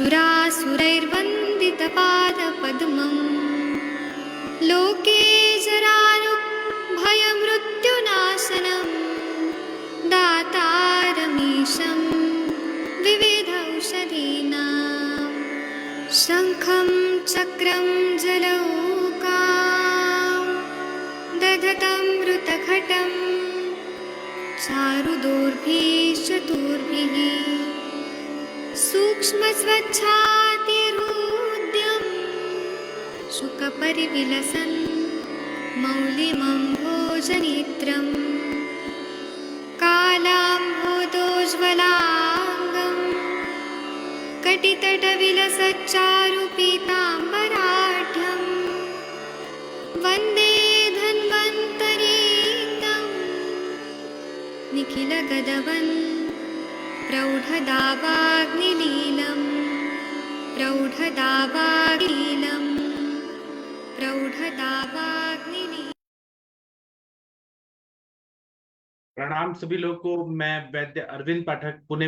सुरासुरैर्वन्दितपादपद्मम् लोके जरानुभयमृत्युनाशनम् दातारमीशं विविधौषधीनां शङ्खं चक्रं जलौकां दधतं मृतघटं चारुदोर्भिश्चतुर्भिः सूक्ष्मस्वच्छातिरुद्यं शुकपरिविलसन् मौलिमं भोजनेत्रं कालाम्भोदोज्ज्वलाङ्गं कटितटविलसच्चारुपीताम्बराढ्यं वन्दे धन्वन्तरीतं निखिलगदवन् प्रौढदावाग्निलीलं प्रौढदावाग्निलीलं प्रौढदावाग्निलीलं। प्रणाम सभी लोगों को। मैं वैद्य अरविंद पाठक पुणे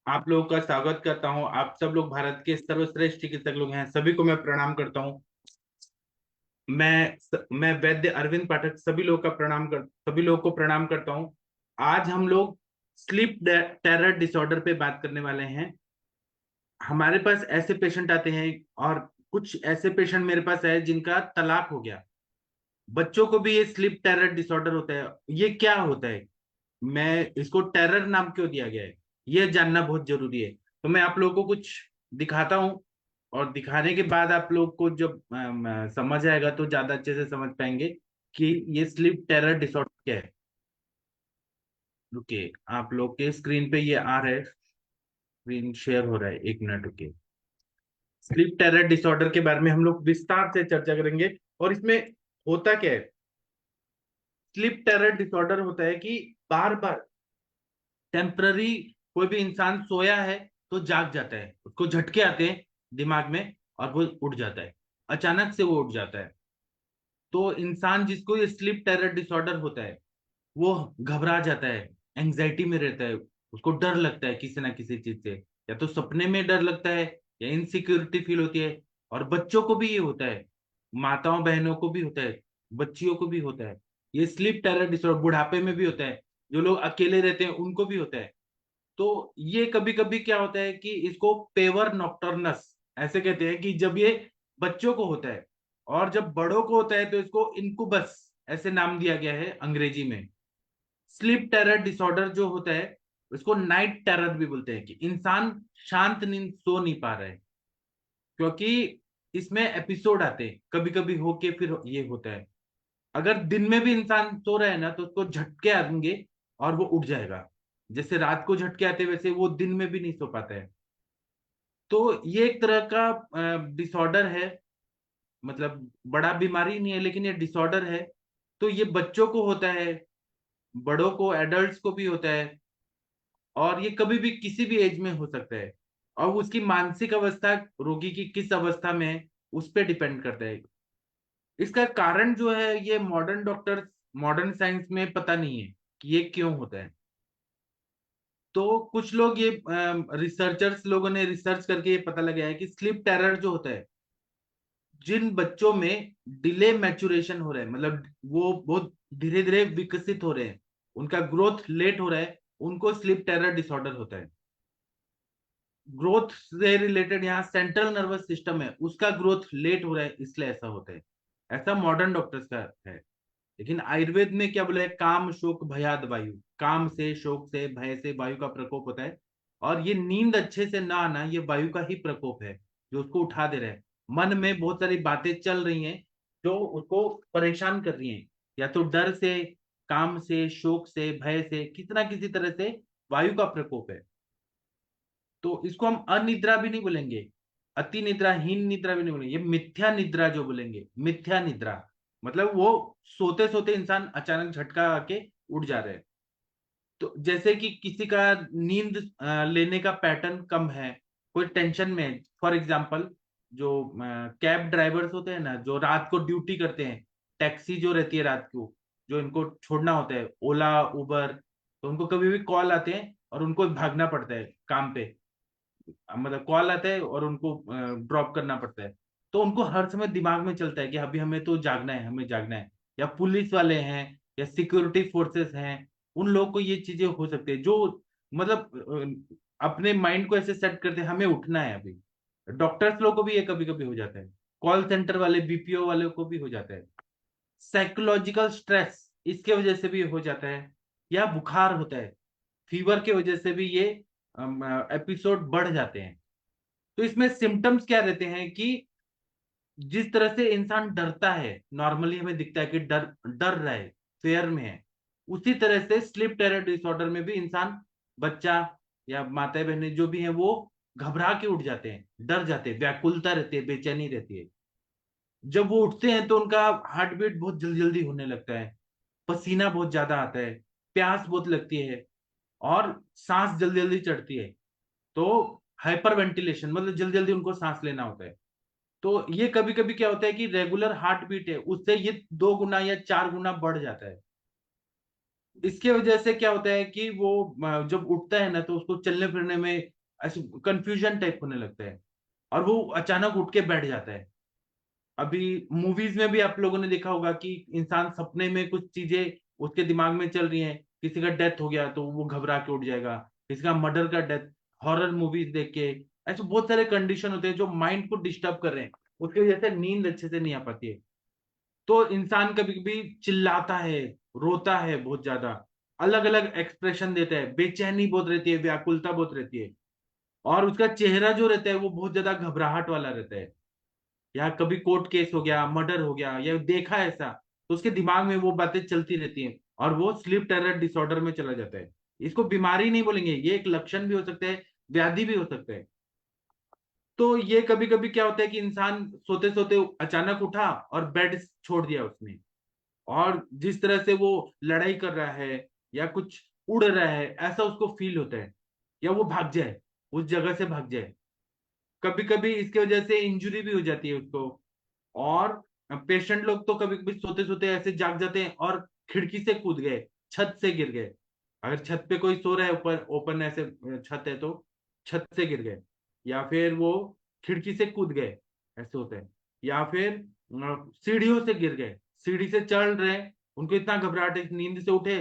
आप लोगों का स्वागत करता हूं। आप सब लोग भारत के सर्वश्रेष्ठ चिकित्सक लोग हैं, सभी को मैं प्रणाम करता हूं। मैं वैद्य अरविंद पाठक सभी लोगों को प्रणाम करता हूं। आज हम लोग स्लीप टेरर डिसऑर्डर पे बात करने वाले हैं। हमारे पास ऐसे पेशेंट आते हैं और कुछ ऐसे पेशेंट मेरे पास है जिनका तलाक हो गया। बच्चों को भी ये स्लीप टेरर डिसऑर्डर होता है। ये क्या होता है, मैं इसको टेरर नाम क्यों दिया गया है, ये जानना बहुत जरूरी है। तो मैं आप लोगों को कुछ दिखाता हूं और दिखाने के बाद आप लोग को जब समझ आएगा तो ज्यादा अच्छे से समझ पाएंगे कि ये स्लीप टेरर डिसऑर्डर क्या है। रुकिए, आप लोग के स्क्रीन पे ये आ रहा है, स्क्रीन शेयर हो रहा है, 1 मिनट रुकिए। स्लीप टेरर डिसऑर्डर के बारे में हम लोग विस्तार से चर्चा करेंगे और इसमें होता क्या है। स्लीप टेरर डिसऑर्डर होता है कि बार बार टेम्पररी कोई भी इंसान सोया है तो जाग जाता है, उसको झटके आते हैं दिमाग में और वो उठ जाता है, अचानक से वो उठ जाता है। तो इंसान जिसको ये स्लीप टेरर डिसऑर्डर होता है वो घबरा जाता है, एंजाइटी में रहता है, उसको डर लगता है किसी ना किसी चीज से, या तो सपने में डर लगता है या इनसिक्योरिटी फील होती है। और बच्चों को भी ये होता है, माताओं बहनों को भी होता है, बच्चियों को भी होता है। ये स्लीप टेरर डिसऑर्डर बुढ़ापे में भी होता है, जो लोग अकेले रहते हैं उनको भी होता है। तो ये कभी कभी क्या होता है कि इसको पेवर नॉक्टर्नस ऐसे कहते हैं कि जब ये बच्चों को होता है, और जब बड़ों को होता है तो इसको इनकुबस ऐसे नाम दिया गया है अंग्रेजी में। स्लीप टेरर डिसऑर्डर जो होता है उसको नाइट टेरर भी बोलते हैं, कि इंसान शांत नींद सो नहीं पा रहा है, क्योंकि इसमें एपिसोड आते हैं कभी कभी होके फिर ये होता है। अगर दिन में भी इंसान सो रहा है ना तो उसको झटके आएंगे और वो उठ जाएगा। जैसे रात को झटके आते वैसे वो दिन में भी नहीं सो पाता है। तो ये एक तरह का डिसऑर्डर है, मतलब बड़ा बीमारी नहीं है लेकिन ये डिसऑर्डर है। तो ये बच्चों को होता है, बड़ों को, एडल्ट्स को भी होता है, और ये कभी भी किसी भी एज में हो सकता है। और उसकी मानसिक अवस्था रोगी की किस अवस्था में है उस पर डिपेंड करता है। इसका कारण जो है ये मॉडर्न डॉक्टर्स, मॉडर्न साइंस में पता नहीं है कि ये क्यों होता है। तो कुछ लोग ये रिसर्चर्स लोगों ने रिसर्च करके ये पता लगाया है कि स्लीप टेरर जो होता है, जिन बच्चों में डिले मैचुरेशन हो रहा है, मतलब वो बहुत धीरे धीरे विकसित हो रहे हैं, उनका ग्रोथ लेट हो रहा है, उनको स्लीप टेरर डिसऑर्डर होता है। ग्रोथ से रिलेटेड यहाँ सेंट्रल नर्वस सिस्टम है, उसका ग्रोथ लेट हो रहा है इसलिए ऐसा होता है। ऐसा मॉडर्न डॉक्टर्स का है। लेकिन आयुर्वेद में क्या बोला है, काम शोक भयाद वायु, काम से, शोक से, भय से वायु का प्रकोप होता है। और ये नींद अच्छे से ना आना ये वायु का ही प्रकोप है जो उसको उठा दे रहा है। मन में बहुत सारी बातें चल रही हैं जो उसको परेशान कर रही हैं, या तो डर से, काम से, शोक से, भय से, किसी ना किसी तरह से वायु का प्रकोप है। तो इसको हम अनिद्रा भी नहीं बोलेंगे, अति निद्रा, हीन निद्रा भी नहीं बोलेंगे, ये मिथ्या निद्रा जो बोलेंगे, मिथ्या निद्रा मतलब वो सोते सोते इंसान अचानक झटका आके उठ जा रहे हैं। तो जैसे कि किसी का नींद लेने का पैटर्न कम है, कोई टेंशन में है। फॉर एग्जाम्पल जो कैब ड्राइवर्स होते हैं ना, जो रात को ड्यूटी करते हैं, टैक्सी जो रहती है रात को, जो इनको छोड़ना होता है, ओला, उबर, तो उनको कभी भी कॉल आते हैं और उनको भागना पड़ता है काम पे। मतलब कॉल आता है और उनको ड्रॉप करना पड़ता है, तो उनको हर समय दिमाग में चलता है कि अभी हमें तो जागना है, हमें जागना है। या पुलिस वाले हैं या सिक्योरिटी फोर्सेस हैं, उन लोगों को ये चीजें हो सकती है, जो मतलब अपने माइंड को ऐसे सेट करते हैं हमें उठना है अभी। डॉक्टर्स लोग को भी ये कभी कभी हो जाता है, कॉल सेंटर वाले, बीपीओ वाले को भी हो जाता है। साइकोलॉजिकल स्ट्रेस इसके वजह से भी हो जाता है, या बुखार होता है, फीवर के वजह से भी ये एपिसोड बढ़ जाते हैं। तो इसमें सिम्टम्स क्या रहते हैं कि जिस तरह से इंसान डरता है, नॉर्मली हमें दिखता है कि डर डर रहा है, फेयर में है, उसी तरह से स्लीप टेरर डिसऑर्डर में भी इंसान, बच्चा या माता बहनें जो भी हैं, वो घबरा के उठ जाते हैं, डर जाते हैं, व्याकुलता रहती है, बेचैनी रहती है। जब वो उठते हैं तो उनका हार्ट बीट बहुत जल्दी जल्दी होने लगता है, पसीना बहुत ज्यादा आता है, प्यास बहुत लगती है, और सांस जल्दी जल्दी चढ़ती है। तो हाइपर वेंटिलेशन मतलब जल्दी जल्दी उनको सांस लेना होता है। तो ये कभी कभी क्या होता है कि रेगुलर हार्ट बीट है उससे ये 2 गुना या 4 गुना बढ़ जाता है। इसके वजह से क्या होता है कि वो जब उठता है ना, तो उसको चलने फिरने में ऐसे कंफ्यूजन टाइप होने लगता है, और वो अचानक उठ के बैठ जाता है। अभी मूवीज में भी आप लोगों ने देखा होगा कि इंसान सपने में कुछ चीजें उसके दिमाग में चल रही हैं, किसी का डेथ हो गया तो वो घबरा के उठ जाएगा, किसी का मर्डर का डेथ, हॉरर मूवीज देख के, ऐसे बहुत सारे कंडीशन होते हैं जो माइंड को डिस्टर्ब कर रहे हैं, उसकी वजह से नींद अच्छे से नहीं आ पाती है। तो इंसान कभी कभी चिल्लाता है, रोता है बहुत ज्यादा, अलग अलग एक्सप्रेशन देता है, बेचैनी बहुत रहती है, व्याकुलता बहुत रहती है, और उसका चेहरा जो रहता है वो बहुत ज्यादा घबराहट वाला रहता है। या कभी कोर्ट केस हो गया, मर्डर हो गया, या देखा ऐसा, तो उसके दिमाग में वो बातें चलती रहती हैं, और वो स्लीप टेरर डिसऑर्डर में चला जाता है। इसको बीमारी नहीं बोलेंगे, ये एक लक्षण भी हो सकता है, व्याधि भी हो सकता है। तो ये कभी कभी क्या होता है कि इंसान सोते सोते अचानक उठा और बेड छोड़ दिया उसने, और जिस तरह से वो लड़ाई कर रहा है या कुछ उड़ रहा है ऐसा उसको फील होता है, या वो भाग जाए, उस जगह से भाग जाए। कभी कभी इसकी वजह से इंजुरी भी हो जाती है उसको। और पेशेंट लोग तो कभी कभी सोते सोते ऐसे जाग जाते हैं और खिड़की से कूद गए, छत से गिर गए। अगर छत पे कोई सो रहा है, ऊपर ओपन ऐसे छत है, तो छत से गिर गए, या फिर वो खिड़की से कूद गए, ऐसे होता है। या फिर सीढ़ियों से गिर गए, सीढ़ी से चढ़ रहे हैं, उनको इतना घबराहट है, नींद से उठे,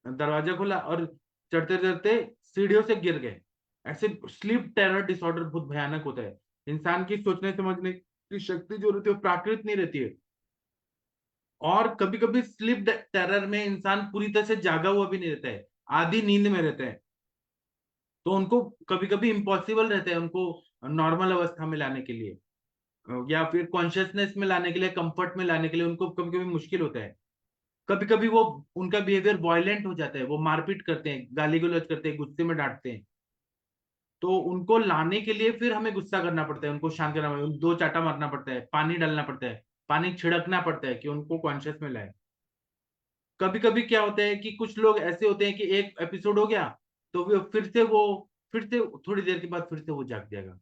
दरवाजा खोला और चढ़ते चढ़ते सीढ़ियों से गिर गए। ऐसे स्लीप टेरर डिसऑर्डर बहुत भयानक होता है। इंसान की सोचने समझने की शक्ति जो रहती है वो प्राकृत नहीं रहती है। और कभी कभी स्लीप टेरर में इंसान पूरी तरह से जागा हुआ भी नहीं रहता है, आधी नींद में रहता है। तो उनको कभी कभी इम्पॉसिबल रहता है उनको नॉर्मल अवस्था में लाने के लिए, या फिर कॉन्शियसनेस में लाने के लिए, कंफर्ट में लाने के लिए उनको कभी कभी मुश्किल होता है। कभी कभी वो, उनका बिहेवियर वॉयलेंट हो जाता है, वो मारपीट करते हैं, गाली गलौज करते हैं, गुस्से में डांटते हैं। तो उनको लाने के लिए फिर हमें गुस्सा करना पड़ता है, उनको शांत करना पड़ता है, दो चाटा मारना पड़ता है, पानी डालना पड़ता है, पानी छिड़कना पड़ता है कि उनको कॉन्शियस में लाए। कभी कभी क्या होता है कि कुछ लोग ऐसे होते हैं कि एक एपिसोड हो गया तो फिर से थोड़ी देर के बाद फिर से वो जाग जाएगा।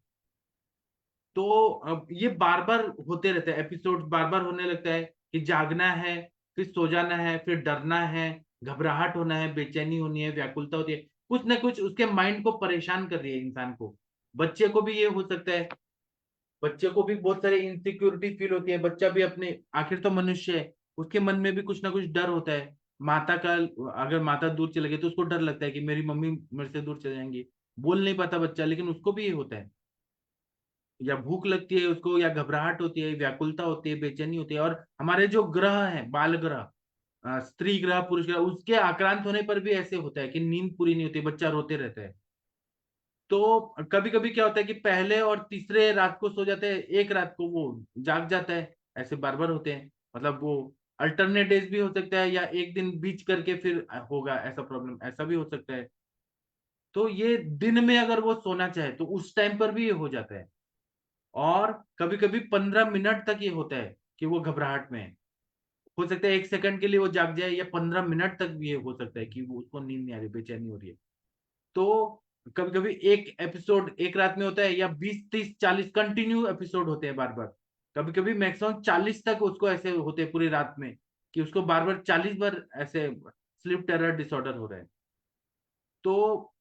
तो अब ये बार बार होते रहता है, एपिसोड बार बार होने लगता है कि जागना है, फिर सो जाना है, फिर डरना है, घबराहट होना है, बेचैनी होनी है, व्याकुलता होती है, कुछ ना कुछ उसके माइंड को परेशान कर रही है इंसान को। बच्चे को भी ये हो सकता है, बच्चे को भी बहुत सारी इनसिक्योरिटी फील होती है, बच्चा भी अपने, आखिर तो मनुष्य है, उसके मन में भी कुछ ना कुछ डर होता है। माता का, अगर माता दूर चले गई तो उसको डर लगता है कि मेरी मम्मी मेरे से दूर चले जाएंगी। बोल नहीं पाता बच्चा, लेकिन उसको भी ये होता है। या भूख लगती है उसको, या घबराहट होती है, व्याकुलता होती है, बेचैनी होती है। और हमारे जो ग्रह हैं, बाल ग्रह, स्त्री ग्रह, पुरुष ग्रह, उसके आक्रांत होने पर भी ऐसे होता है कि नींद पूरी नहीं होती, बच्चा रोते रहता है। तो कभी कभी क्या होता है कि पहले और तीसरे रात को सो जाते हैं, एक रात को वो जाग जाता है, ऐसे बार बार होते हैं। मतलब वो अल्टरनेट डेज भी हो सकता है, या एक दिन बीच करके फिर होगा ऐसा प्रॉब्लम, ऐसा भी हो सकता है। तो ये दिन में अगर वो सोना चाहे तो उस टाइम पर भी ये हो जाता है। और कभी कभी 15 मिनट तक ये होता है कि वो घबराहट में है। हो सकता है 1 सेकंड के लिए वो जाग जाए, या 15 मिनट तक भी ये हो सकता है कि वो, उसको नींद नहीं आ रही, बेचैनी हो रही है। तो कभी कभी एक एपिसोड एक रात में होता है, या 20 30 40 कंटिन्यू एपिसोड होते हैं बार बार। कभी कभी मैक्सिमम 40 तक उसको ऐसे होते हैं पूरी रात में, कि उसको बार बार 40 बार ऐसे स्लीप टेरर डिसऑर्डर हो रहा है। तो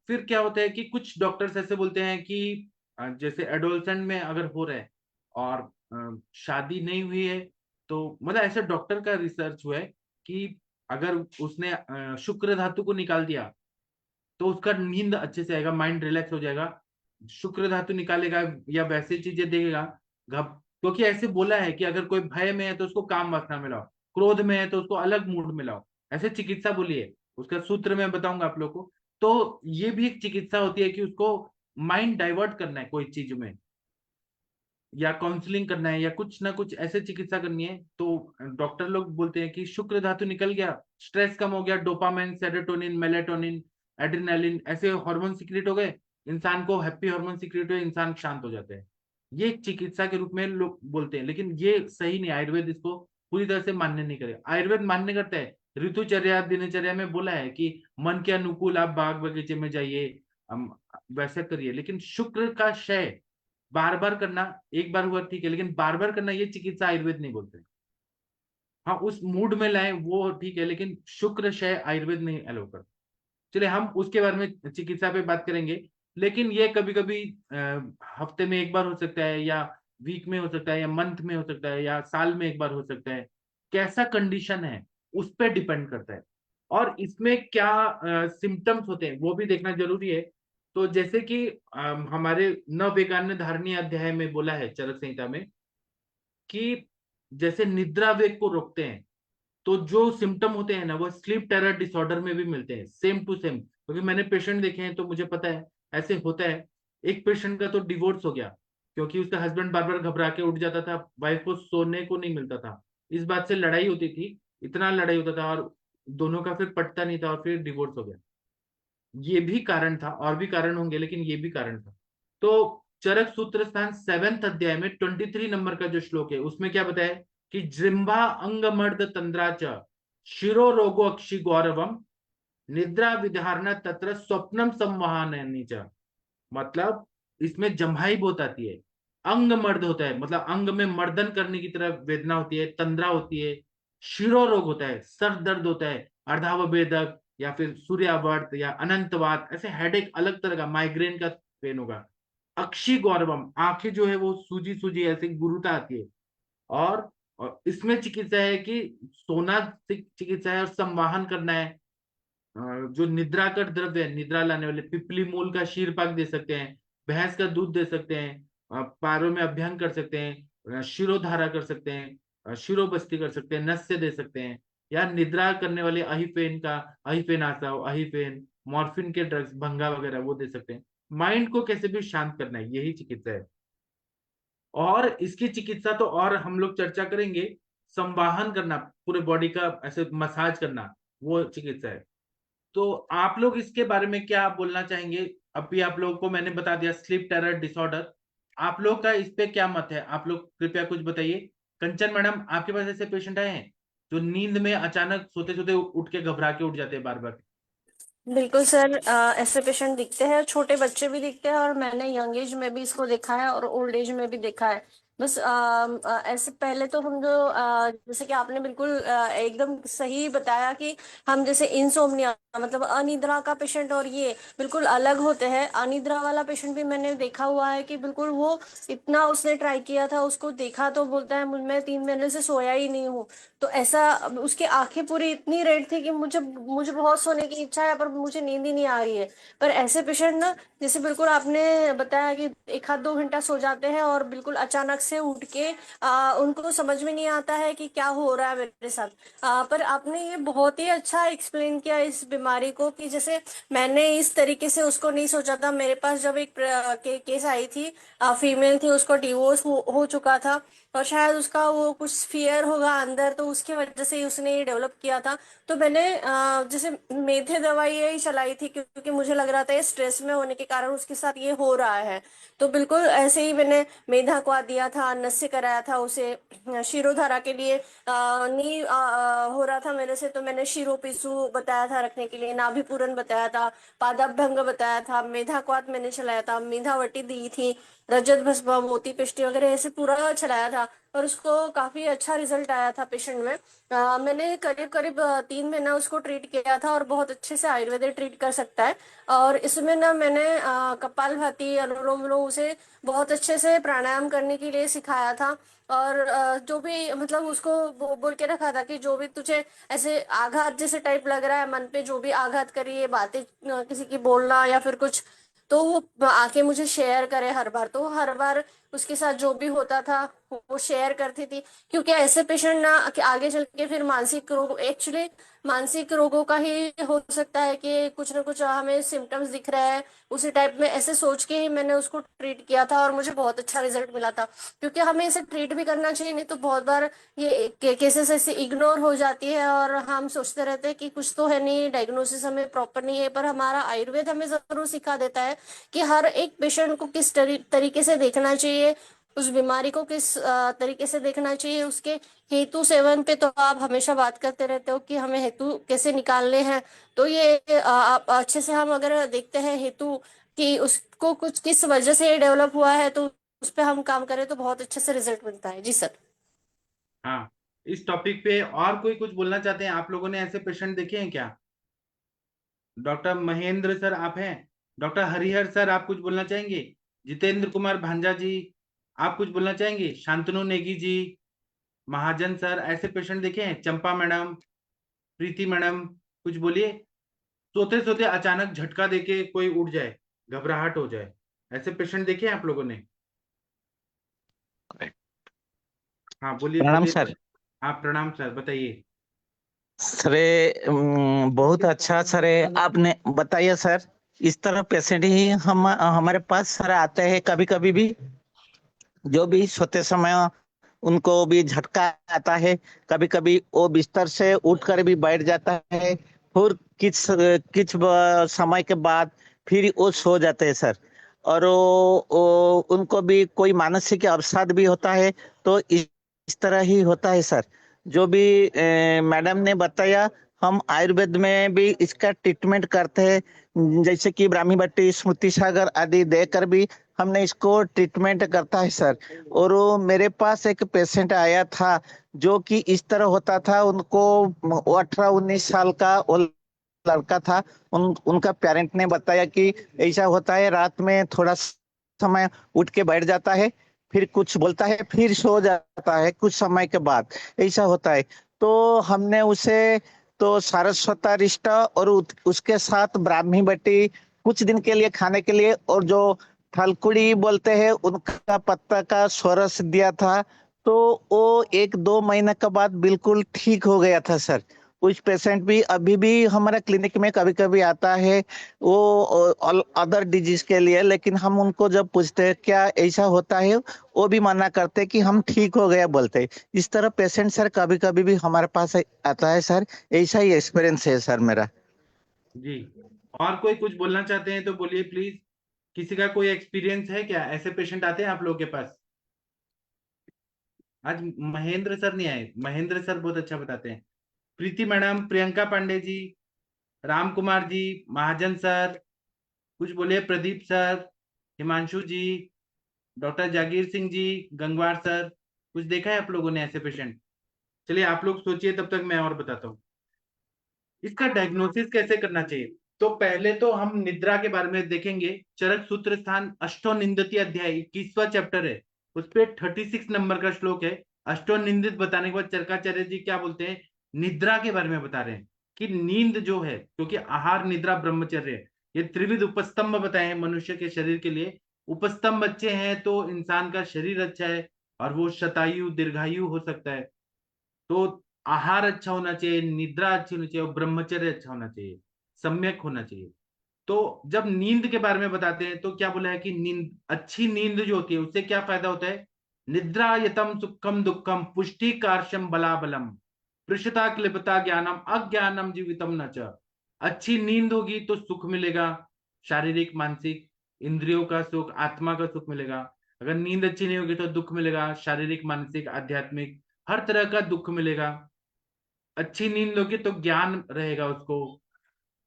फिर क्या होता है कि कुछ डॉक्टर्स ऐसे बोलते हैं कि जैसे एडोलसेंट में अगर हो रहा है और शादी नहीं हुई है, तो मतलब ऐसा डॉक्टर का रिसर्च हुआ है कि अगर उसने शुक्र धातु को निकाल दिया तो उसका नींद अच्छे से आएगा, माइंड रिलैक्स हो जाएगा। शुक्र धातु निकालेगा या वैसे चीजें देगा घब, क्योंकि ऐसे बोला है कि अगर कोई भय में है तो उसको काम वासना में लाओ, क्रोध में है तो उसको अलग मूड में लाओ, ऐसे चिकित्सा बोली है। उसका सूत्र मैं बताऊंगा आप लोग को। तो ये भी एक चिकित्सा होती है कि उसको माइंड डाइवर्ट करना है कोई चीज में, या काउंसलिंग करना है, या कुछ ना कुछ ऐसे चिकित्सा करनी है, तो डॉक्टर लोग बोलते हैं कि शुक्र धातु निकल गया, स्ट्रेस कम हो गया, डोपामाइन, सेरोटोनिन, मेलेटोनिन, एड्रेनालिन ऐसे हार्मोन सिक्रेट हो गए, इंसान को हैप्पी हार्मोन सिक्रेट हुए, इंसान शांत हो जाते हैं। ये एक चिकित्सा के रूप में लोग बोलते हैं, लेकिन ये सही नहीं, आयुर्वेद इसको पूरी तरह से मान्य नहीं करे। आयुर्वेद मान्य करता है, ऋतुचर्या दिनचर्या में बोला है कि मन के अनुकूल आप बाग बगीचे में जाइए, वैसा करिए, लेकिन शुक्र का क्षय बार बार करना, एक बार हुआ ठीक है, लेकिन बार बार करना ये चिकित्सा आयुर्वेद नहीं बोलते। हाँ, उस मूड में लाए वो ठीक है, लेकिन शुक्र शय आयुर्वेद नहीं अलो कर। चलिए हम उसके बारे में चिकित्सा पे बात करेंगे, लेकिन ये कभी कभी हफ्ते में एक बार हो सकता है, या वीक में हो सकता है, या मंथ में हो सकता है, या साल में एक बार हो सकता है। कैसा कंडीशन है उस पर डिपेंड करता है, और इसमें क्या सिम्टम्स होते हैं वो भी देखना जरूरी है। तो जैसे कि हमारे नवविज्ञान धारणीय अध्याय में बोला है चरक संहिता में कि जैसे निद्रा वेग को रोकते हैं, तो जो सिम्टम होते हैं ना वो स्लीप टेरर डिसऑर्डर में भी मिलते हैं, सेम टू सेम, क्योंकि मैंने पेशेंट देखे हैं तो मुझे पता है ऐसे होता है। एक पेशेंट का तो डिवोर्स हो गया क्योंकि उसका हस्बैंड बार बार घबरा के उठ जाता था, वाइफ को सोने को नहीं मिलता था, इस बात से लड़ाई होती थी, इतना लड़ाई होता था, और दोनों का फिर पटता नहीं था और फिर डिवोर्स हो गया। ये भी कारण था, और भी कारण होंगे, लेकिन ये भी कारण था। तो चरक सूत्र स्थान 7th अध्याय में 23 नंबर का जो श्लोक है उसमें क्या बताया कि जृंभा अंगमर्द तंद्रा च शिरो रोगो अक्षि गौरवम निद्रा विधारणा तत्र स्वप्नम संवहन च। मतलब इसमें जम्हाई बहुत आती है, अंग मर्द होता है, मतलब अंग में मर्दन करने की तरह वेदना होती है, तंद्रा होती है, शिरो रोग होता है, सर दर्द होता है, अर्धावभेदक या फिर सूर्यावर्त या अनंतवात, ऐसे हेडेक अलग तरह का माइग्रेन का पेन होगा। अक्षी गौरवम, आंखें जो है वो सूजी सूजी ऐसे गुरुता आती है। और इसमें चिकित्सा है कि सोना चिकित्सा है, और संवाहन करना है। जो निद्रा का द्रव्य है, निद्रा लाने वाले, पिपली मूल का शीर पाक दे सकते हैं, भैंस का दूध दे सकते हैं, पैरों में अभ्यंग कर सकते हैं, शिरोधारा कर सकते हैं, शिरोबस्ती कर सकते हैं, नस्य दे सकते हैं, या निद्रा करने वाले अहिफेन का, अहिफेन आसाव, अहिफेन, मॉर्फिन के ड्रग्स, भंगा वगैरह वो दे सकते हैं। माइंड को कैसे भी शांत करना है, यही चिकित्सा है। और इसकी चिकित्सा तो और हम लोग चर्चा करेंगे, संवाहन करना पूरे बॉडी का, ऐसे मसाज करना, वो चिकित्सा है। तो आप लोग इसके बारे में क्या बोलना चाहेंगे? अभी आप लोगों को मैंने बता दिया स्लीप टेरर डिसऑर्डर, आप लोग का इस पे क्या मत है, आप लोग कृपया कुछ बताइए। कंचन मैडम, आपके पास ऐसे पेशेंट आए हैं जो नींद में अचानक सोते सोते उठ के घबरा के उठ जाते हैं बार बार? बिल्कुल सर, ऐसे पेशेंट दिखते हैं, छोटे बच्चे भी दिखते हैं, और मैंने यंग एज में भी इसको देखा है और ओल्ड एज में भी देखा है। बस ऐसे पहले तो हम जो जैसे कि आपने बिल्कुल एकदम सही बताया कि हम जैसे इंसोम्निया मतलब अनिद्रा का पेशेंट और ये बिल्कुल अलग होते हैं। अनिद्रा वाला पेशेंट भी मैंने देखा हुआ है कि बिल्कुल वो इतना उसने ट्राई किया था, उसको देखा तो बोलता है मैं 3 महीने से सोया ही नहीं हूँ। तो ऐसा उसकी आंखें पूरी इतनी रेड थी कि मुझे मुझे बहुत सोने की इच्छा है पर मुझे नींद ही नहीं आ रही है। पर ऐसे पेशेंट ना, जैसे बिल्कुल आपने बताया कि 1 आध 2 घंटा सो जाते हैं और बिल्कुल अचानक से उठ के उनको समझ में नहीं आता है कि क्या हो रहा है मेरे साथ। पर आपने ये बहुत ही अच्छा एक्सप्लेन किया इस बीमारी को कि जैसे मैंने इस तरीके से उसको नहीं सोचा था। मेरे पास जब एक केस आई थी, फीमेल थी, उसको डिवोर्स हो चुका था, और शायद उसका वो कुछ फियर होगा अंदर, तो उसकी वजह से ही उसने ये डेवलप किया था। तो मैंने जैसे मेथे दवाई यही चलाई थी क्योंकि मुझे लग रहा था ये स्ट्रेस में होने के कारण उसके साथ ये हो रहा है। तो बिल्कुल ऐसे ही मैंने मेधा को दिया था, नस्य कराया था उसे। शिरोधारा के लिए नहीं हो रहा था मेरे से, तो मैंने शिरो पिसू बताया था रखने के लिए, नाभि पूरन बताया था, पादाभंग बताया था, मेधा क्वाथ मैंने चलाया था, मेधावटी दी थी। रजत भस्म, मोती पिष्टी वगैरह ऐसे पूरा चलाया था और उसको काफी अच्छा रिजल्ट आया था पेशेंट में। मैंने करीब करीब 3 महीना उसको ट्रीट किया था और बहुत अच्छे से आयुर्वेदिक ट्रीट कर सकता है। और इसमें ना मैंने कपालभाति, अनुलोम विलोम उसे बहुत अच्छे से प्राणायाम करने के लिए सिखाया था। और जो भी मतलब उसको बोल के रखा था कि जो भी तुझे ऐसे आघात जैसे टाइप लग रहा है मन पे, जो भी आघात करी है बातें किसी की बोलना या फिर कुछ, तो वो आके मुझे शेयर करे हर बार। तो हर बार उसके साथ जो भी होता था वो शेयर करती थी। क्योंकि ऐसे पेशेंट ना कि आगे चल के फिर मानसिक रोग, एक्चुअली मानसिक रोगों का ही हो सकता है कि कुछ ना कुछ हमें सिम्टम्स दिख रहे हैं उसी टाइप में, ऐसे सोच के ही मैंने उसको ट्रीट किया था और मुझे बहुत अच्छा रिजल्ट मिला था। क्योंकि हमें इसे ट्रीट भी करना चाहिए, नहीं तो बहुत बार ये केसेस ऐसे इग्नोर हो जाती है और हम सोचते रहते हैं कि कुछ तो है नहीं, डायग्नोसिस हमें प्रॉपर नहीं है। पर हमारा आयुर्वेद हमें जरूर सिखा देता है कि हर एक पेशेंट को किस तरीके से देखना चाहिए, उस बीमारी को किस तरीके से देखना चाहिए। उसके हेतु सेवन पे तो आप हमेशा बात करते रहते हो कि हमें हेतु कैसे निकालने हैं। तो ये आप अच्छे से हम अगर देखते हैं हेतु कि उसको कुछ किस वजह से ये डेवलप हुआ है, तो उस पे हम काम करें तो बहुत अच्छे से रिजल्ट मिलता है। जी सर। हाँ, इस टॉपिक पे और कोई कुछ बोलना चाहते हैं? आप लोगों ने ऐसे पेशेंट देखे हैं क्या? डॉक्टर महेंद्र सर आप हैं? डॉक्टर हरिहर सर आप कुछ बोलना चाहेंगे? जितेंद्र कुमार भांजा जी आप कुछ बोलना चाहेंगे? शांतनु नेगी जी, महाजन सर, ऐसे पेशेंट देखे हैं? चंपा मैडम, प्रीति मैडम, कुछ बोलिए। सोते सोते अचानक झटका देके कोई उठ जाए, घबराहट हो जाए, ऐसे पेशेंट देखे हैं आप लोगों ने? हाँ बोलिए प्रणाम बोलिए सर। सर। हाँ प्रणाम सर, बताइए। सरे बहुत अच्छा सर आपने बताया सर। इस तरह पेशेंट ही हम हमारे पास सर आते हैं कभी कभी भी, जो भी सोते समय उनको भी झटका आता है। कभी कभी वो बिस्तर से उठकर भी बैठ जाता है, फिर कुछ समय के बाद फिर वो सो जाते हैं सर। और उनको भी कोई मानसिक अवसाद भी होता है। तो इस तरह ही होता है सर। जो भी मैडम ने बताया, हम आयुर्वेद में भी इसका ट्रीटमेंट करते हैं, जैसे कि ब्राह्मी बट्टी, स्मृति सागर आदि देकर भी हमने इसको ट्रीटमेंट करता है सर। और वो मेरे पास एक पेशेंट आया था जो कि इस तरह होता था। उनको 18-19 साल का वो लड़का था। उनका पेरेंट ने बताया कि ऐसा होता है, रात में थोड़ा समय उठ के बैठ जाता है, फिर कुछ बोलता है, फिर सो जाता है कुछ समय के बाद, ऐसा होता है। तो हमने उसे तो सारस्वता रिष्टा और उसके साथ ब्राह्मी बट्टी कुछ दिन के लिए खाने के लिए, और जो थलकुड़ी बोलते हैं उनका पत्ता का स्वरस दिया था। तो वो 1-2 महीने के बाद बिल्कुल ठीक हो गया था सर। कुछ पेशेंट भी अभी भी हमारा क्लिनिक में कभी कभी आता है, वो अदर डिजीज के लिए, लेकिन हम उनको जब पूछते हैं क्या ऐसा होता है, वो भी मना करते हैं कि हम ठीक हो गया बोलते हैं। इस तरह पेशेंट सर कभी कभी भी हमारे पास आता है सर। ऐसा ही एक्सपीरियंस है सर मेरा। जी, और कोई कुछ बोलना चाहते हैं तो बोलिए प्लीज। किसी का कोई एक्सपीरियंस है क्या? ऐसे पेशेंट आते हैं आप लोगों के पास? आज महेंद्र सर नहीं आए, महेंद्र सर बहुत अच्छा बताते हैं। प्रीति मैडम, प्रियंका पांडे जी, राम कुमार जी, महाजन सर, कुछ बोलिए। प्रदीप सर, हिमांशु जी, डॉक्टर जागीर सिंह जी, गंगवार सर, कुछ देखा है आप लोगों ने ऐसे पेशेंट? चलिए आप लोग सोचिए, तब तक मैं और बताता हूँ इसका डायग्नोसिस कैसे करना चाहिए। तो पहले तो हम निद्रा के बारे में देखेंगे। चरक सूत्र स्थान अष्टो निंदती अध्याय 21वां चैप्टर है, उस पे 36 नंबर का श्लोक है। अष्टो निंदित बताने के बाद चरकाचार्य जी क्या बोलते हैं, निद्रा के बारे में बता रहे हैं कि नींद जो है, क्योंकि आहार निद्रा ब्रह्मचर्य है, ये त्रिविध उपस्तंभ बताए हैं मनुष्य के शरीर के लिए। उपस्तंभ अच्छे हैं तो इंसान का शरीर अच्छा है और वो शतायु दीर्घायु हो सकता है। तो आहार अच्छा होना चाहिए, निद्रा अच्छी होनी चाहिए और ब्रह्मचर्य अच्छा होना चाहिए, सम्यक होना चाहिए। तो जब नींद के बारे में बताते हैं तो क्या बोला है कि नींद, अच्छी नींद जो होती है उससे क्या फायदा होता है? निद्रा यतम सुखम दुखम पुष्टि कार्शम बलाबलम पृषता क्लिपता ज्ञानम अज्ञानम जीवितम न च। अच्छी नींद होगी तो सुख मिलेगा, शारीरिक मानसिक इंद्रियों का सुख, आत्मा का सुख मिलेगा। अगर नींद अच्छी नहीं होगी तो दुख मिलेगा, शारीरिक मानसिक आध्यात्मिक हर तरह का दुख मिलेगा। अच्छी नींद होगी तो ज्ञान रहेगा उसको,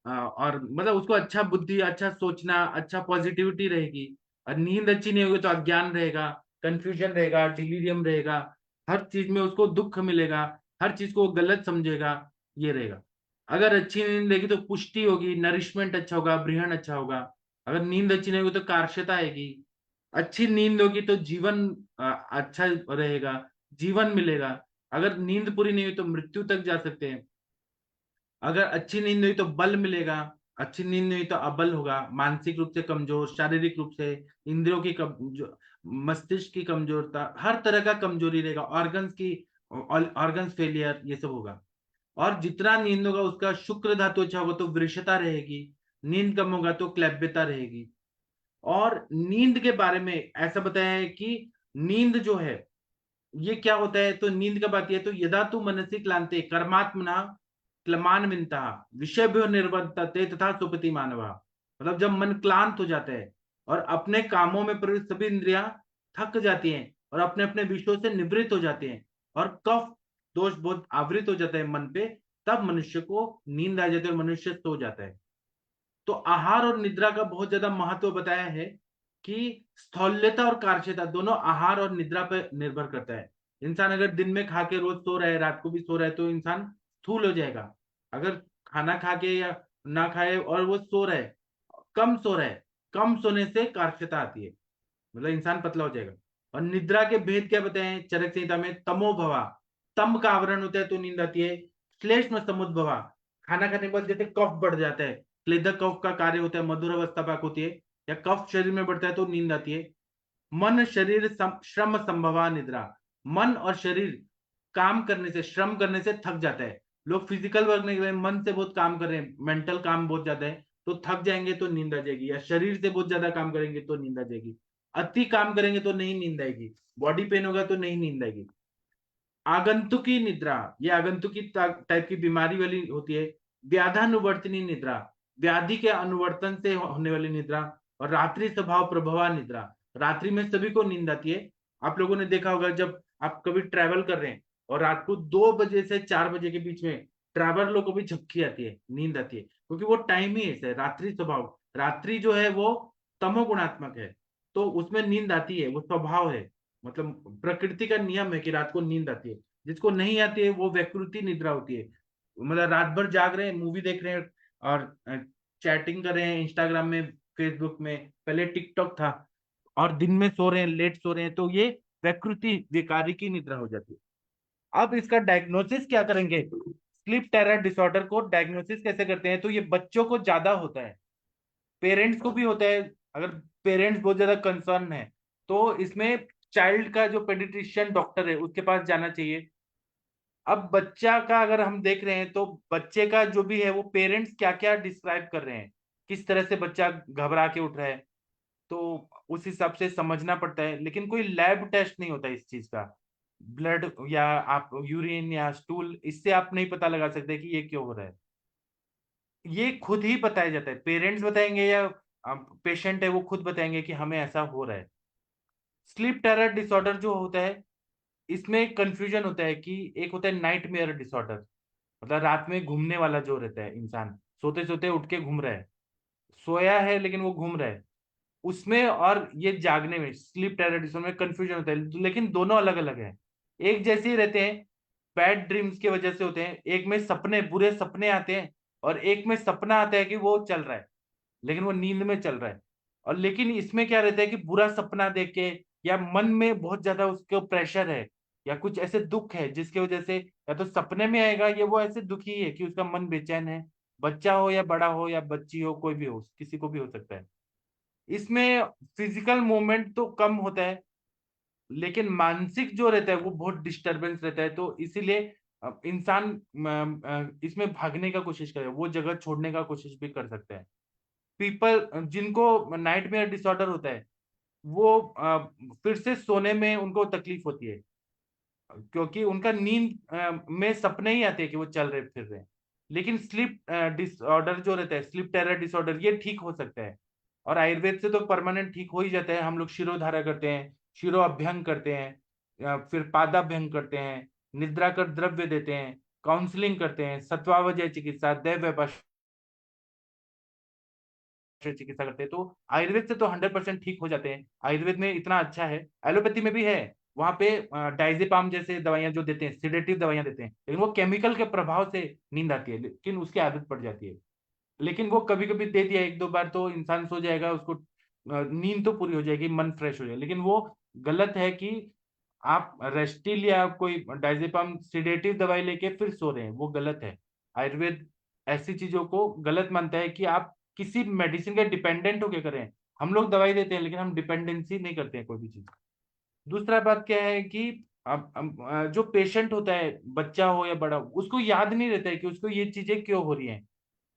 और मतलब उसको अच्छा बुद्धि, अच्छा सोचना, अच्छा पॉजिटिविटी रहेगी। और नींद अच्छी नहीं होगी तो अज्ञान रहेगा, कंफ्यूजन रहेगा, डिलीरियम रहेगा, हर चीज में उसको दुख मिलेगा, हर चीज को वो गलत समझेगा, ये रहेगा। अगर अच्छी नींद लेगी तो पुष्टि होगी, नरिशमेंट अच्छा होगा, बृहण अच्छा होगा। अगर नींद अच्छी नहीं होगी तो कार्शता आएगी। अच्छी नींद होगी तो जीवन अच्छा रहेगा, जीवन मिलेगा। अगर नींद पूरी नहीं हुई तो मृत्यु तक जा सकते हैं। अगर अच्छी नींद हुई तो बल मिलेगा, अच्छी नींद नहीं हुई तो अबल होगा, मानसिक रूप से कमजोर, शारीरिक रूप से, इंद्रियों की मस्तिष्क की कमजोरता, हर तरह का कमजोरी रहेगा, ऑर्गन्स फेलियर, ये सब होगा। और जितना नींद होगा उसका शुक्र धातु अच्छा होगा तो वृषता रहेगी, नींद कम होगा तो क्लैब्यता रहेगी। और नींद के बारे में ऐसा बताया है कि नींद जो है ये क्या होता है, तो नींद कब आती है, तो यदा तू मनसि क्लांते कर्मात्मना क्लमान्विता विषयभ्यो निर्वर्तते तथा सुपति मानवा। मतलब जब मन क्लांत हो जाता है और अपने कामों में प्रवृत्त सभी इंद्रियां थक जाती हैं और अपने अपने विषयों से निवृत्त हो जाते हैं और कफ दोष बहुत आवृत हो जाता है मन पे, तब मनुष्य को नींद आ जाती है और मनुष्य सो जाता है। तो आहार और निद्रा का बहुत ज्यादा महत्व बताया है कि स्थौल्यता और कार्य दोनों आहार और निद्रा पर निर्भर करता है। इंसान अगर दिन में खा के रोज सो रहा है, रात को भी सो रहा है, तो इंसान स्थूल हो जाएगा। अगर खाना खा के या ना खाए और वो सो रहा है, कम सो रहा है, कम सोने से कार्यता आती है, मतलब इंसान पतला हो जाएगा। और निद्रा के भेद क्या बताए हैं चरक संहिता में, तमो भवा, तम का आवरण होता है तो नींद आती है। श्लेष्म समुद्भवा, खाना खाने के बाद जैसे कफ बढ़ जाता है, क्लेदक कफ का कार्य होता है, मधुर अवस्था पाक होती है, या कफ शरीर में बढ़ता है तो नींद आती है। मन शरीर श्रम संभवा निद्रा, मन और शरीर काम करने से, श्रम करने से थक जाता है। लोग फिजिकल वर्क नहीं कर रहे, मन से बहुत काम कर रहे हैं, मेंटल काम बहुत ज्यादा है, तो थक जाएंगे तो नींद आ जाएगी, या शरीर से बहुत ज्यादा काम करेंगे तो नींद आ जाएगी। अति काम करेंगे तो नहीं नींद आएगी, बॉडी पेन होगा तो नहीं नींद आएगी। आगंतुकी निद्रा, ये आगंतुकी टाइप की बीमारी वाली होती है। व्याधानुवर्तनी निद्रा, व्याधि के अनुवर्तन से होने वाली निद्रा। और रात्रि स्वभाव प्रभवा निद्रा, रात्रि में सभी को नींद आती है। आप लोगों ने देखा होगा जब आप कभी ट्रैवल कर रहे हैं और रात को 2 बजे से 4 बजे के बीच में ट्रैवलरों को भी झपकी आती है, नींद आती है, क्योंकि वो टाइम ही ऐसा है, रात्रि स्वभाव। रात्रि जो है वो तमोगुणात्मक है, तो उसमें नींद आती है, वो स्वभाव है, मतलब प्रकृति का नियम है कि रात को नींद आती है। जिसको नहीं आती है वो वैकृति निद्रा होती है, मतलब रात भर जाग रहे हैं, मूवी देख रहे हैं और चैटिंग कर रहे हैं इंस्टाग्राम में, फेसबुक में, पहले टिकटॉक था, और दिन में सो रहे हैं, लेट सो रहे हैं, तो ये वैकृति विकारी की निद्रा हो जाती है। अब इसका डायग्नोसिस क्या करेंगे, स्लीप टेरर डिसऑर्डर को डायग्नोसिस कैसे करते हैं, तो ये बच्चों को ज्यादा होता है, पेरेंट्स को भी होता है। अगर पेरेंट्स बहुत ज्यादा कंसर्न है तो इसमें चाइल्ड का जो पेडिट्रिशियन डॉक्टर है उसके पास जाना चाहिए। अब बच्चा का अगर हम देख रहे हैं तो बच्चे का जो भी है वो पेरेंट्स क्या क्या डिस्क्राइब कर रहे हैं, किस तरह से बच्चा घबरा के उठ रहा है, तो उस हिसाब से समझना पड़ता है। लेकिन कोई लैब टेस्ट नहीं होता इस चीज का, ब्लड या आप यूरिन या स्टूल, इससे आप नहीं पता लगा सकते कि ये क्यों हो रहा है। ये खुद ही बताया जाता है, पेरेंट्स बताएंगे या पेशेंट है वो खुद बताएंगे कि हमें ऐसा हो रहा है। स्लीप टेरर डिसऑर्डर जो होता है इसमें कंफ्यूजन होता है कि एक होता है नाइटमेयर डिसऑर्डर, मतलब रात में घूमने वाला जो रहता है, इंसान सोते सोते उठ के घूम रहा है, सोया है लेकिन वो घूम रहा है, उसमें और ये जागने में स्लीप टेरर डिसऑर्डर में कंफ्यूजन होता है, लेकिन दोनों अलग अलग है, एक जैसे ही रहते हैं। बैड ड्रीम्स की वजह से होते हैं, एक में सपने, बुरे सपने आते हैं, और एक में सपना आता है कि वो चल रहा है लेकिन वो नींद में चल रहा है। और लेकिन इसमें क्या रहता है कि बुरा सपना देख के या मन में बहुत ज्यादा उसके प्रेशर है या कुछ ऐसे दुख है जिसकी वजह से या तो सपने में आएगा, या वो ऐसे दुखी है कि उसका मन बेचैन है, बच्चा हो या बड़ा हो या बच्ची हो, कोई भी हो, किसी को भी हो सकता है। इसमें फिजिकल मूवमेंट तो कम होता है लेकिन मानसिक जो रहता है वो बहुत डिस्टरबेंस रहता है, तो इसीलिए इंसान इसमें भागने का कोशिश करे, वो जगह छोड़ने का कोशिश भी कर सकता है। पीपल जिनको नाइटमेयर डिसऑर्डर होता है वो फिर से सोने में उनको तकलीफ होती है, क्योंकि उनका नींद में सपने ही आते हैं कि वो चल रहे फिर रहे हैं। लेकिन स्लीप डिसऑर्डर जो रहता है, स्लीप टेरर डिसऑर्डर, ये ठीक हो सकता है, और आयुर्वेद से तो परमानेंट ठीक हो ही जाता है। हम लोग शिरोधारा करते हैं, शिरो अभ्यंग करते हैं, फिर पादाभ्यंग करते हैं, निद्रा कर द्रव्य देते हैं, काउंसलिंग करते हैं, सत्वावजय चिकित्सा, दैव चिकित्सा करते हैं। तो आयुर्वेद से तो 100% ठीक हो जाते हैं, आयुर्वेद में इतना अच्छा है। एलोपैथी में भी है, वहां पे डाइजेपाम जैसे दवाइयां जो देते हैं, सिडेटिव दवाइयां देते हैं, लेकिन वो केमिकल के प्रभाव से नींद आती है, लेकिन उसकी आदत पड़ जाती है। लेकिन वो कभी कभी दे दिया एक दो बार तो इंसान सो जाएगा, उसको नींद तो पूरी हो जाएगी, मन फ्रेश हो जाएगा। लेकिन वो गलत है कि आप रेस्टिल या कोई डाइजेपाम सिडेटिव दवाई लेके फिर सो रहे हैं, वो गलत है। आयुर्वेद ऐसी चीजों को गलत मानता है कि आप किसी मेडिसिन के डिपेंडेंट होके करें। हम लोग दवाई देते हैं लेकिन हम डिपेंडेंसी नहीं करते हैं कोई भी चीज। दूसरा बात क्या है कि जो पेशेंट होता है, बच्चा हो या बड़ा, उसको याद नहीं रहता है कि उसको ये चीजें क्यों हो रही हैं,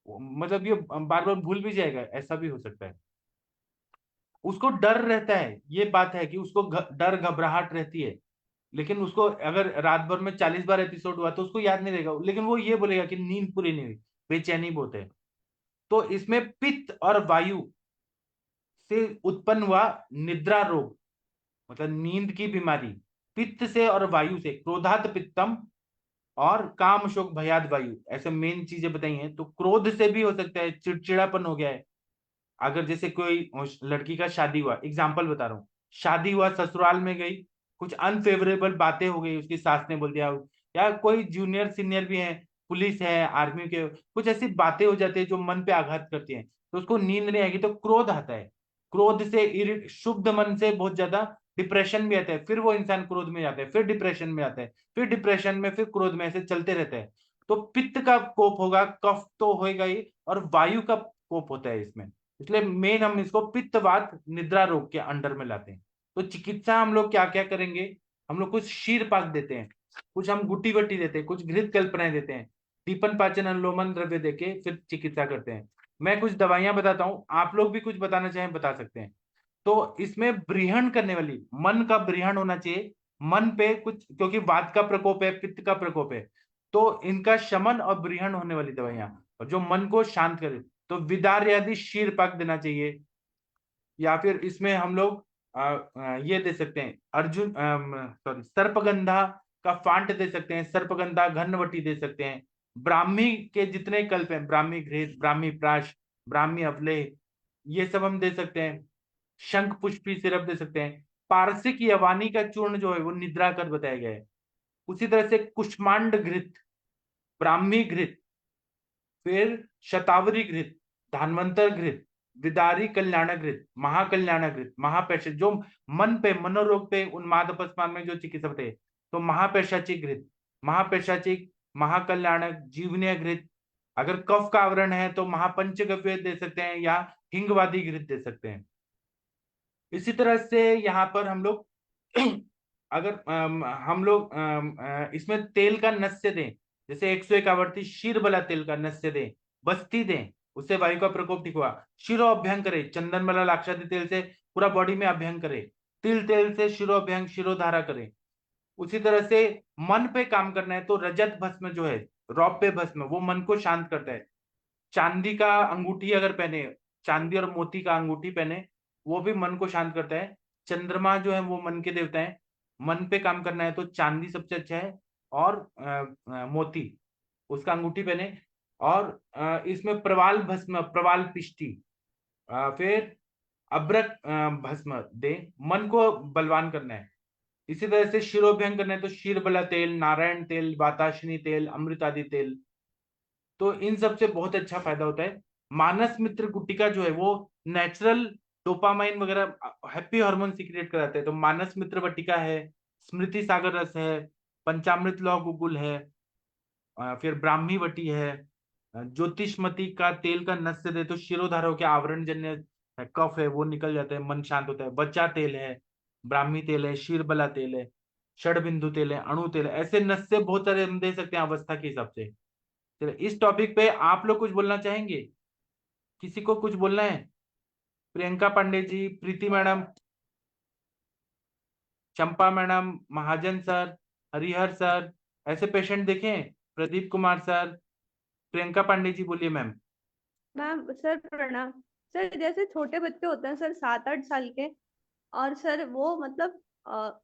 मतलब ये बार बार भूल भी जाएगा, ऐसा भी हो सकता है। उसको डर रहता है, ये बात है कि उसको डर घबराहट रहती है, लेकिन उसको अगर रात भर में 40 बार एपिसोड हुआ तो उसको याद नहीं रहेगा, लेकिन वो ये बोलेगा कि नींद पूरी नहीं हुई, बेचैनी बहुत है। तो इसमें पित्त और वायु से उत्पन्न हुआ निद्रा रोग, मतलब नींद की बीमारी, पित्त से और वायु से, क्रोधात पित्तम और काम शोक भयाद वायु, ऐसे मेन चीजें बताई हैं। तो क्रोध से भी हो सकता है, चिड़चिड़ापन हो गया है। अगर जैसे कोई लड़की का शादी हुआ, एग्जाम्पल बता रहा हूँ, शादी हुआ, ससुराल में गई, कुछ अनफेवरेबल बातें हो गई, उसकी सास ने बोल दिया, या कोई जूनियर सीनियर भी है, पुलिस है, आर्मी के, कुछ ऐसी बातें हो जाती है जो मन पे आघात करती हैं, तो उसको नींद नहीं आएगी, तो क्रोध आता है। क्रोध से शुद्ध मन से बहुत ज्यादा डिप्रेशन भी आता है, फिर वो इंसान क्रोध में जाता है, फिर डिप्रेशन में आता है, फिर डिप्रेशन में, फिर क्रोध में, ऐसे चलते रहता है। तो पित्त का कोप होगा, कफ तो होगा ही, और वायु का कोप होता है इसमें। इसलिए मेन हम इसको पित्तवात निद्रा रोग के अंडर में लाते हैं। तो चिकित्सा हम लोग क्या क्या करेंगे, हम लोग कुछ शीर पाक देते हैं, कुछ हम गुटी बट्टी देते हैं, कुछ घृत कल्पनाएं देते हैं, दीपन पाचन अनुलोमन द्रव्य देके फिर चिकित्सा करते हैं। मैं कुछ दवाइयां बताता हूँ, आप लोग भी कुछ बताना चाहें बता सकते हैं। तो इसमें ब्रीहण करने वाली, मन का ब्रीहण होना चाहिए, मन पे कुछ, क्योंकि वात का प्रकोप है, पित्त का प्रकोप है, तो इनका शमन और ब्रीहण होने वाली दवाइयां, और जो मन को शांत करे, तो विदार आदि शीर पाक देना चाहिए। या फिर इसमें हम लोग ये दे सकते हैं, अर्जुन सॉरी सर्पगंधा का फांट दे सकते हैं, सर्पगंधा घनवटी दे सकते हैं। ब्राह्मी के जितने कल्प हैं, ब्राह्मी घृत, ब्राह्मी प्राश, ब्राह्मी अवलेह, ये सब हम दे सकते हैं। शंख पुष्पी सिरप दे सकते हैं। पारसिक यवानी का चूर्ण जो है वो निद्रा कर बताया गया है। उसी तरह से कुष्मांड घृत, ब्राह्मी घृत, फिर शतावरी घृत, धानवंतर घृत, विदारी कल्याण घृत, महाकल्याण घृत, महापैश, जो मन पे, मनोरोग पे, उन्माद अपस्मान में जो चिकित्सा होते हैं, तो महापैशाची घृत, महापैशाची, महाकल्याणक, जीवनीय घृत। अगर कफ का आवरण है तो महापंचगव्य दे सकते हैं, या हिंगवादी घृत दे सकते हैं। इसी तरह से यहाँ पर हम लोग अगर हम लोग इसमें तेल का नस्य दें, जैसे 101 आवर्ती शीर बला तेल का नस्य दें, बस्ती दें, उससे वायु का प्रकोप ठीक हुआ। शिरो अभ्यंग करे, चंदन बला लाक्षादी तेल से पूरा बॉडी में अभ्यंग करे, तिल तेल से शिरो अभ्यंग, शिरोधारा करे। उसी तरह से मन पे काम करना है तो रजत भस्म जो है, रौप्य भस्म, वो मन को शांत करता है। चांदी का अंगूठी अगर पहने, चांदी और मोती का अंगूठी पहने, वो भी मन को शांत करता है। चंद्रमा जो है वो मन के देवता है, मन पे काम करना है तो चांदी सबसे अच्छा है, और मोती, उसका अंगूठी पहने। और इसमें प्रवाल भस्म, प्रवाल पिष्टी, फिर अब्रक भस्म दे, मन को बलवान करना है। इसी तरह से शिरोभ्यंग करना है तो शीरबला तेल, नारायण तेल, वाताशनी तेल, अमृत आदि तेल, तो इन सब से बहुत अच्छा फायदा होता है। मानस मित्र गुटिका जो है वो नेचुरल डोपामाइन वगैरह, हैप्पी हार्मोन सीक्रेट कराते हैं, तो मानस मित्र बटिका है, स्मृति सागर रस है, पंचामृत लौ गुगुल है, फिर ब्राह्मी वटी है, ज्योतिषमती का तेल का नस्य दे तो शिरोधारों के आवरण जन्य कफ है वो निकल जाता है, मन शांत होता है। बच्चा तेल है, ब्राह्मी तेल है, शीरबला तेल है, षडबिंदु तेल है, अणु तेल है, ऐसे नस्य बहुत सारे हम दे सकते हैं अवस्था के हिसाब से। चलो इस टॉपिक पे आप लोग कुछ बोलना चाहेंगे, किसी को कुछ बोलना है? प्रियंका पांडे जी, प्रीति मैडम, चंपा मैडम, महाजन सर, हरिहर सर, ऐसे पेशेंट देखें, प्रदीप कुमार सर, प्रियंका पांडे जी बोलिए मैम। मैम सर प्रणाम। सर जैसे छोटे बच्चे होते हैं सर 7-8 साल के, और सर वो मतलब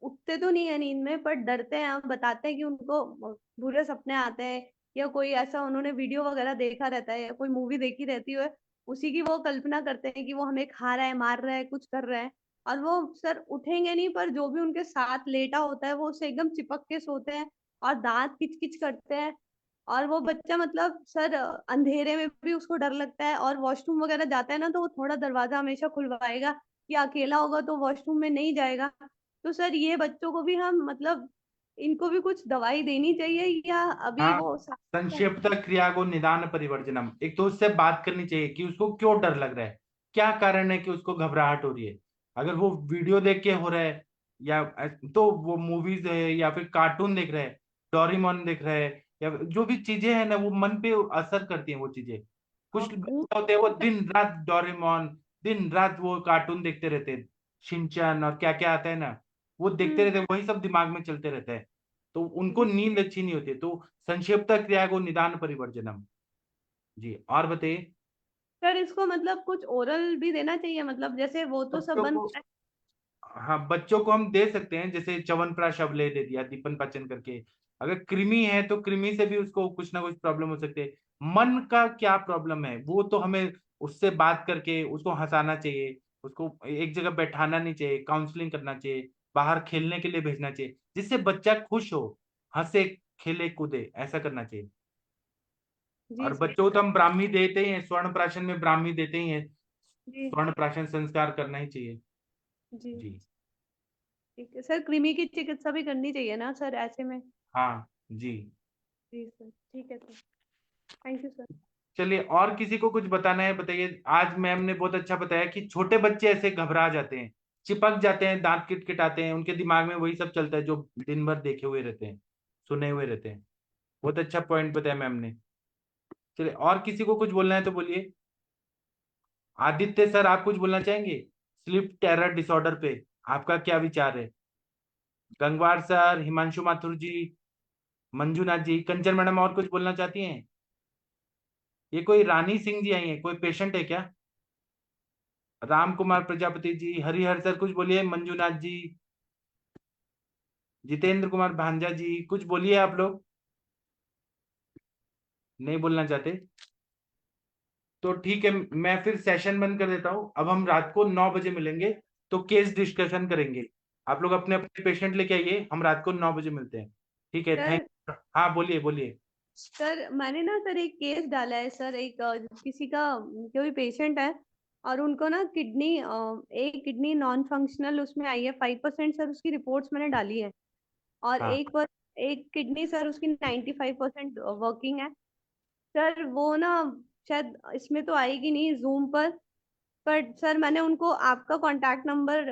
उठते तो नहीं है नींद में, पर डरते हैं, हम बताते हैं कि उनको बुरे सपने आते हैं, या कोई ऐसा उन्होंने वीडियो वगैरह देखा रहता है, या कोई मूवी देखी रहती है, उसी की वो कल्पना करते हैं कि वो हमें खा रहा है, मार रहा है, कुछ कर रहा है। और वो सर उठेंगे नहीं, पर जो भी उनके साथ लेटा होता है वो उससे एकदम चिपक के सोते हैं और दांत किच किच करते हैं। और वो बच्चा मतलब सर अंधेरे में भी उसको डर लगता है, और वॉशरूम वगैरह जाता है ना तो वो थोड़ा दरवाजा हमेशा खुलवाएगा कि अकेला होगा तो वॉशरूम में नहीं जाएगा। तो सर ये बच्चों को भी हम मतलब इनको भी कुछ दवाई देनी चाहिए, या अभी हाँ, वो संक्षिप्त क्रिया को निदान परिवर्जनम, एक तो उससे बात करनी चाहिए कि उसको क्यों डर लग रहा है, क्या कारण है कि उसको घबराहट हो रही है। अगर वो वीडियो देख के हो रहा है, या तो वो मूवीज है या फिर कार्टून देख रहा है, डोरेमोन देख रहा है, या जो भी चीजें हैं ना वो मन पे असर करती हैं वो चीजें। कुछ भूत। बच्चे होते हैं वो दिन रात डोरेमोन, दिन रात वो कार्टून देखते रहते हैं, शिनचैन और क्या क्या आता है ना, वो देखते रहते हैं, वही सब दिमाग में चलते रहता है, तो उनको नींद अच्छी नहीं होती। तो संक्षिप्त क्रिया को निदान परिवर्जनम। जी, और बताइए। सर इसको मतलब कुछ ओरल भी देना चाहिए, मतलब जैसे वो तो सब बच्चों बंद को, हाँ बच्चों को हम दे सकते हैं, जैसे च्यवनप्राश अवलेह दे दिया दीपन पाचन करके। अगर कृमि है तो कृमि से भी उसको कुछ ना कुछ प्रॉब्लम हो सकती है। मन का क्या प्रॉब्लम है वो तो हमें उससे बात करके उसको हंसाना चाहिए, उसको एक जगह बैठाना नहीं चाहिए, काउंसलिंग करना चाहिए, बाहर खेलने के लिए भेजना चाहिए, जिससे बच्चा खुश हो, हंसे, खेले कूदे, ऐसा करना चाहिए। जी और सर। बच्चों को तो हम ब्राह्मी देते ही हैं, स्वर्ण प्राशन में ब्राह्मी देते ही हैं, जी स्वर्ण प्राशन संस्कार करना ही चाहिए। जी। जी। ठीक है सर, कृमि की चिकित्सा भी करनी चाहिए ना सर ऐसे में? हाँ जी। जी सर, ठीक है सर। Thank you sir. चलिए, और किसी को कुछ बताना है बताइए। आज मैम ने बहुत अच्छा बताया कि छोटे बच्चे ऐसे घबरा जाते हैं, चिपक जाते हैं, दांत किटकिटाते हैं, उनके दिमाग में वही सब चलता है जो दिन भर देखे हुए रहते हैं, सुने हुए रहते हैं। बहुत अच्छा पॉइंट बताया मैम ने। चलिए, और किसी को कुछ बोलना है तो बोलिए। आदित्य सर, आप कुछ बोलना चाहेंगे स्लीप टेरर डिसऑर्डर पे? आपका क्या विचार है? गंगवार सर, हिमांशु माथुर जी, मंजूनाथ जी, कंचन मैडम और कुछ बोलना चाहती हैं? ये कोई रानी सिंह जी आई हैं, कोई पेशेंट है क्या? राम कुमार प्रजापति जी, हरिहर सर कुछ बोलिए, मंजूनाथ जी, जितेंद्र कुमार भांजा जी, कुछ बोलिए आप लोग। नहीं बोलना चाहते तो ठीक है, मैं फिर सेशन बंद कर देता हूँ। अब हम रात को 9 बजे मिलेंगे, तो केस डिस्कशन करेंगे। आप लोग अपने अपने पेशेंट लेके आइए, हम रात को 9 बजे मिलते हैं। ठीक है, सर थैंक। हाँ बोलिए बोलिए। सर मैंने ना सर एक केस डाला है सर, एक किसी का कोई पेशेंट है, और उनको ना किडनी एक किडनी नॉन फंक्शनल उसमें आई है 5%। सर उसकी रिपोर्ट्स मैंने डाली है। और हाँ एक किडनी सर उसकी 95% वर्किंग है। सर वो ना शायद इसमें तो आएगी नहीं जूम पर सर मैंने उनको आपका कांटेक्ट नंबर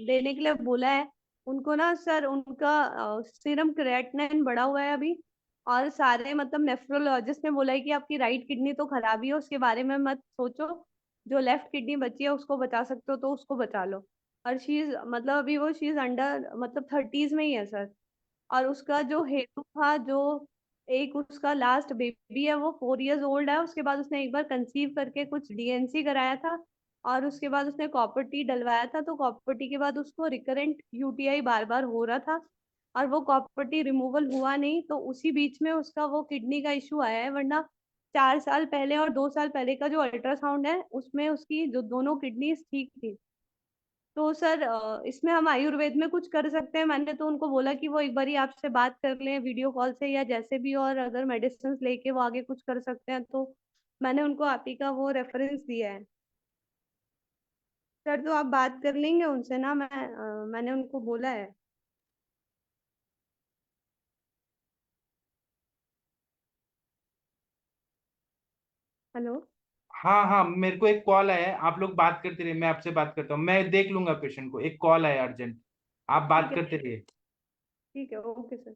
देने के लिए बोला है। उनको ना सर उनका सीरम क्रिएटिनिन बढ़ा हुआ है अभी। और सारे मतलब नेफ्रोलॉजिस्ट ने बोला है कि आपकी राइट किडनी तो खराब ही है, उसके बारे में मत सोचो, जो लेफ्ट किडनी बची है उसको बचा सकते हो तो उसको बचा लो। और शी इज मतलब अभी वो शी इज अंडर मतलब 30s में ही है सर। और उसका जो हेतु था, जो एक उसका लास्ट बेबी है वो 4 years ओल्ड है, उसके बाद उसने एक बार कंसीव करके कुछ डीएनसी कराया था। और उसके बाद उसने कॉपर टी डलवाया था, तो कॉपर टी के बाद उसको रिकरेंट यूटीआई बार बार हो रहा था। और वो कॉपर टी रिमूवल हुआ नहीं, तो उसी बीच में उसका वो किडनी का इशू आया है। वरना 4 साल पहले और 2 साल पहले का जो अल्ट्रासाउंड है उसमें उसकी जो दोनों किडनी ठीक थी। तो सर इसमें हम आयुर्वेद में कुछ कर सकते हैं? मैंने तो उनको बोला कि वो एक बारी आपसे बात कर लें वीडियो कॉल से या जैसे भी, और अगर मेडिसिन लेके वो आगे कुछ कर सकते हैं तो मैंने उनको आप ही का वो रेफरेंस दिया है। सर तो आप बात कर लेंगे उनसे ना, मैंने उनको बोला है। हेलो। हाँ हाँ, मेरे को एक कॉल आया है, आप लोग बात करते रहिए, मैं आपसे बात करता हूँ, मैं देख लूंगा पेशेंट को। एक कॉल आया अर्जेंट, आप ठीक बात है। करते रहिए। ठीक है, ओके सर।